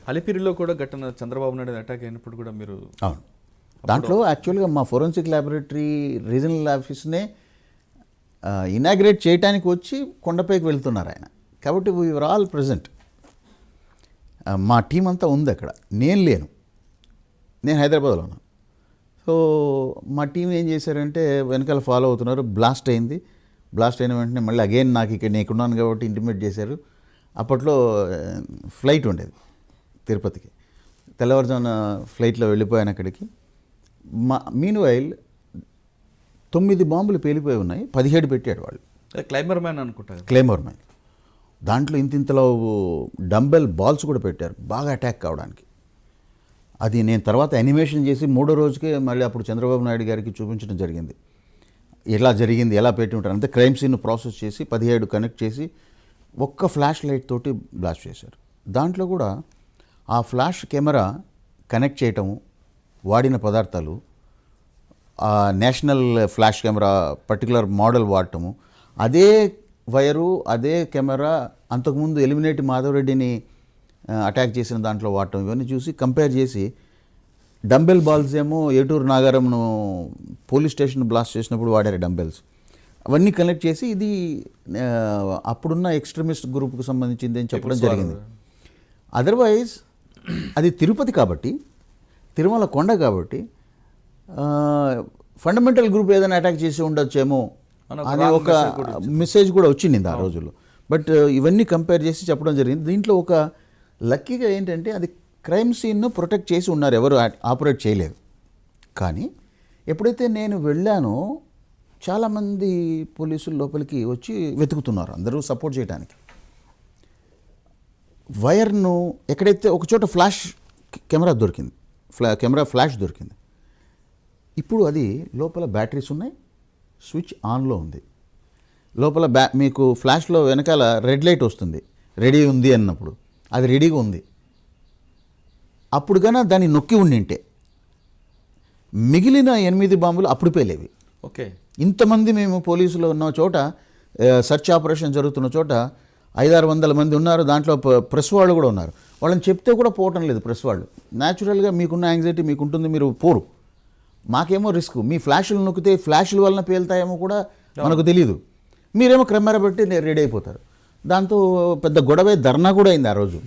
అలిపిరిలో కూడా ఘటన చంద్రబాబు నాయుడు అటాక్ అయినప్పుడు కూడా మీరు అవును, దాంట్లో యాక్చువల్గా మా ఫోరెన్సిక్ ల్యాబొరేటరీ రీజనల్ ఆఫీస్నే ఇనాగ్రేట్ చేయడానికి వచ్చి కొండపైకి వెళ్తున్నారు ఆయన. కాబట్టి వీఆర్ ఆల్ ప్రజెంట్. మా టీం అంతా ఉంది అక్కడ, నేను లేను, నేను హైదరాబాద్లో ఉన్నాను. సో మా టీం ఏం చేశారంటే వెనకాల ఫాలో అవుతున్నారు. బ్లాస్ట్ అయింది. బ్లాస్ట్ అయిన వెంటనే మళ్ళీ అగైన్ నాకు ఇక్కడ నేనున్నాను కాబట్టి ఇంటిమేట్ చేశారు. అప్పట్లో ఫ్లైట్ ఉండేది తిరుపతికి, తెల్లవారుజామున ఫ్లైట్లో వెళ్ళిపోయాను అక్కడికి. మీన్వైల్ 9 బాంబులు పేలిపోయి ఉన్నాయి, 17 పెట్టాడు వాళ్ళు. క్లైమర్ మ్యాన్ అనుకుంటారు. Claymore man. దాంట్లో ఇంతింతలో డంబెల్ బాల్స్ కూడా పెట్టారు బాగా అటాక్ కావడానికి. అది నేను తర్వాత యానిమేషన్ చేసి 3వ రోజుకే మళ్ళీ అప్పుడు చంద్రబాబు నాయుడు గారికి చూపించడం జరిగింది. ఎలా జరిగింది, ఎలా పెట్టి ఉంటారు అంటే క్రైమ్ సీన్ ప్రాసెస్ చేసి 17 కనెక్ట్ చేసి ఒక్క ఫ్లాష్ లైట్ తోటి బ్లాస్ట్ చేశారు. దాంట్లో కూడా ఆ ఫ్లాష్ కెమెరా కనెక్ట్ చేయటము, వాడిన పదార్థాలు, ఆ National flash camera particular model వాడటము, అదే వైరు అదే కెమెరా అంతకుముందు ఎలిమినేటి మాధవరెడ్డిని అటాక్ చేసిన దాంట్లో వాడటం, ఇవన్నీ చూసి కంపేర్ చేసి డంబెల్ బాల్స్ ఏమో ఏటూరు నాగారంను పోలీస్ స్టేషన్ బ్లాస్ట్ చేసినప్పుడు వాడారు డంబెల్స్. అవన్నీ కనెక్ట్ చేసి ఇది అప్పుడున్న ఎక్స్ట్రీమిస్ట్ గ్రూప్కి సంబంధించింది అని చెప్పడం జరిగింది. అదర్వైజ్ అది తిరుపతి కాబట్టి, తిరుమల కొండ కాబట్టి ఫండమెంటల్ గ్రూప్ ఏదైనా అటాక్ చేసి ఉండొచ్చేమో అనే ఒక మెసేజ్ కూడా వచ్చింది ఆ రోజుల్లో. బట్ ఇవన్నీ కంపేర్ చేసి చెప్పడం జరిగింది. దీంట్లో ఒక లక్కీగా ఏంటంటే అది క్రైమ్ సీన్ను ప్రొటెక్ట్ చేసి ఉన్నారు, ఎవరు ఆపరేట్ చేయలేదు. కానీ ఎప్పుడైతే నేను వెళ్ళానో చాలామంది పోలీసులు లోపలికి వచ్చి వెతుకుతున్నారు, అందరూ సపోర్ట్ చేయడానికి. వైర్ను ఎక్కడైతే ఒకచోట ఫ్లాష్ కెమెరా దొరికింది, కెమెరా ఫ్లాష్ దొరికింది. ఇప్పుడు అది లోపల బ్యాటరీస్ ఉన్నాయి, స్విచ్ ఆన్లో ఉంది. లోపల మీకు ఫ్లాష్లో వెనకాల రెడ్ లైట్ వస్తుంది, రెడీ ఉంది అన్నప్పుడు. అది రెడీగా ఉంది. అప్పుడు కన్నా దాన్ని నొక్కి ఉండింటే మిగిలిన 8 బాంబులు అప్పుడు పేలేవి. ఓకే, ఇంతమంది మేము పోలీసులు ఉన్న చోట, సర్చ్ ఆపరేషన్ జరుగుతున్న చోట 500-600 మంది ఉన్నారు. దాంట్లో ప్రెస్ వాళ్ళు కూడా ఉన్నారు. వాళ్ళని చెప్తే కూడా పోవటం లేదు ప్రెస్ వాళ్ళు. న్యాచురల్గా మీకున్న యాంగ్జైటీ మీకు ఉంటుంది, మీరు పోరు. మాకేమో రిస్క్, మీ ఫ్లాషులు నొక్కితే ఫ్లాషుల వలన పేలుతాయేమో కూడా మనకు తెలియదు. మీరేమో కెమెరా పెట్టి రెడీ అయిపోతారు. దాంతో పెద్ద గొడవే, ధర్నా కూడా అయింది ఆ రోజు.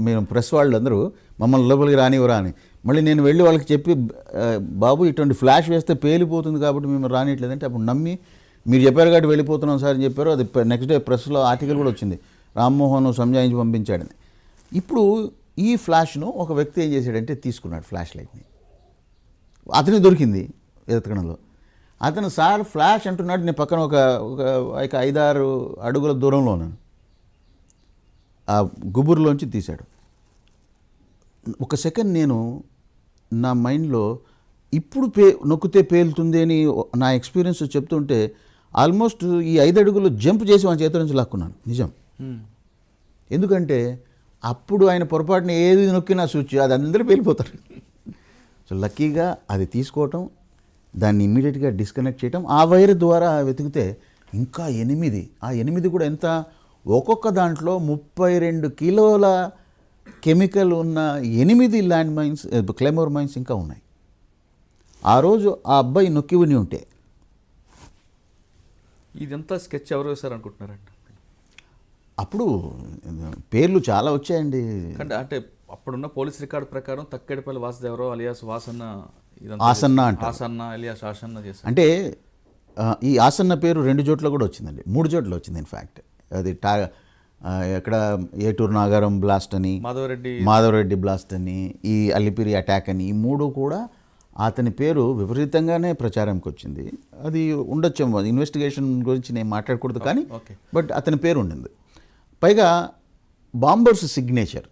మేము ప్రెస్ వాళ్ళు అందరూ మమ్మల్ని లోపలికి రానివ్వరా అని. మళ్ళీ నేను వెళ్ళి వాళ్ళకి చెప్పి, బాబు ఇటువంటి ఫ్లాష్ వేస్తే పేలిపోతుంది కాబట్టి మేము రానిట్లేదంటే అప్పుడు నమ్మి మీరు చెప్పారు కాబట్టి వెళ్ళిపోతున్నాం సార్ అని చెప్పారు. అది నెక్స్ట్ డే ప్రెస్లో ఆర్టికల్ కూడా వచ్చింది, రామ్మోహన్ సంజాయించి పంపించాడని. ఇప్పుడు ఈ ఫ్లాష్ను ఒక వ్యక్తి ఏం చేశాడంటే తీసుకున్నాడు ఫ్లాష్ లైట్ని. అతనికి దొరికింది ఎతకడంలో. అతను సార్ ఫ్లాష్ అంటున్నాడు, నేను పక్కన ఒక 5-6 అడుగుల దూరంలో ఉన్నాను. ఆ గుబురులోంచి తీశాడు. ఒక సెకండ్ నేను నా మైండ్లో ఇప్పుడు నొక్కితే పేలుతుంది అని నా ఎక్స్పీరియన్స్ చెప్తుంటే ఆల్మోస్ట్ ఈ 5 అడుగులు జంప్ చేసి మన చేతుల నుంచి లాక్కున్నాను. నిజం. ఎందుకంటే అప్పుడు ఆయన పొరపాటున ఏది నొక్కినా స్విచ్ అది అందరూ పేలిపోతారు. సో లక్కీగా అది తీసుకోవటం, దాన్ని ఇమ్మీడియట్గా డిస్కనెక్ట్ చేయటం, ఆ వైర్ ద్వారా వెతికితే ఇంకా 8, ఆ 8 కూడా ఎంత, ఒక్కొక్క దాంట్లో 32 కిలోల కెమికల్ ఉన్న 8 ల్యాండ్ మైన్స్, క్లైమోర్ మైన్స్ ఇంకా ఉన్నాయి. ఆ రోజు ఆ అబ్బాయి నొక్కి ఉని ఉంటే. ఇదంతా స్కెచ్ ఎవరు వేశారు అనుకుంటున్నారండి? అప్పుడు పేర్లు చాలా వచ్చాయండి. అంటే అప్పుడున్న పోలీస్ రికార్డు ప్రకారం తక్కెడపల్లి వాసుదేవరావు అలియాస్ వాసన్న, ఆసన్న అంటే ఆసన్న అలియాస్ ఆసన్న చేశారు. అంటే ఈ ఆసన్న పేరు 2 చోట్ల కూడా వచ్చిందండి, 3 చోట్ల వచ్చింది ఇన్ఫ్యాక్ట్. అది ఎక్కడ ఏటూరు నాగారం బ్లాస్ట్ అని, మాధవరెడ్డి బ్లాస్ట్ అని, ఈ అలిపిరి అటాక్ అని, ఈ 3 కూడా అతని పేరు విపరీతంగానే ప్రచారంకి వచ్చింది. అది ఉండొచ్చేమో, ఇన్వెస్టిగేషన్ గురించి నేను మాట్లాడకూడదు కానీ బట్ అతని పేరు ఉండింది. పైగా బాంబర్స్ సిగ్నేచర్,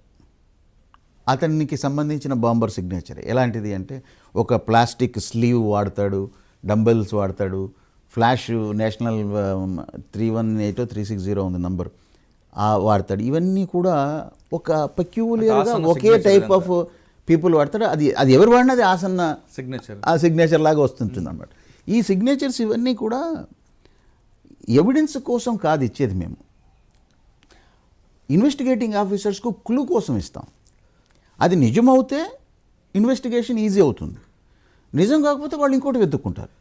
అతనికి సంబంధించిన బాంబర్ సిగ్నేచర్ ఎలాంటిది అంటే ఒక ప్లాస్టిక్ స్లీవ్ వాడతాడు, డంబెల్స్ వాడతాడు, ఫ్లాష్ నేషనల్ 318 360 ఉంది నంబర్ వాడతాడు. ఇవన్నీ కూడా ఒక పెక్యూలియర్గా ఒకే టైప్ ఆఫ్ పీపుల్ వాడతాడు. అది ఎవరు వాడినది ఆసన్న సిగ్నేచర్, ఆ సిగ్నేచర్ లాగా వస్తుంటుంది అన్నమాట. ఈ సిగ్నేచర్స్ ఇవన్నీ కూడా ఎవిడెన్స్ కోసం కాదు ఇచ్చేది మేము, ఇన్వెస్టిగేటింగ్ ఆఫీసర్స్కు క్లూ కోసం ఇస్తాం. అది నిజమవుతే ఇన్వెస్టిగేషన్ ఈజీ అవుతుంది, నిజం కాకపోతే వాళ్ళు ఇంకోటి వెతుక్కుంటారు.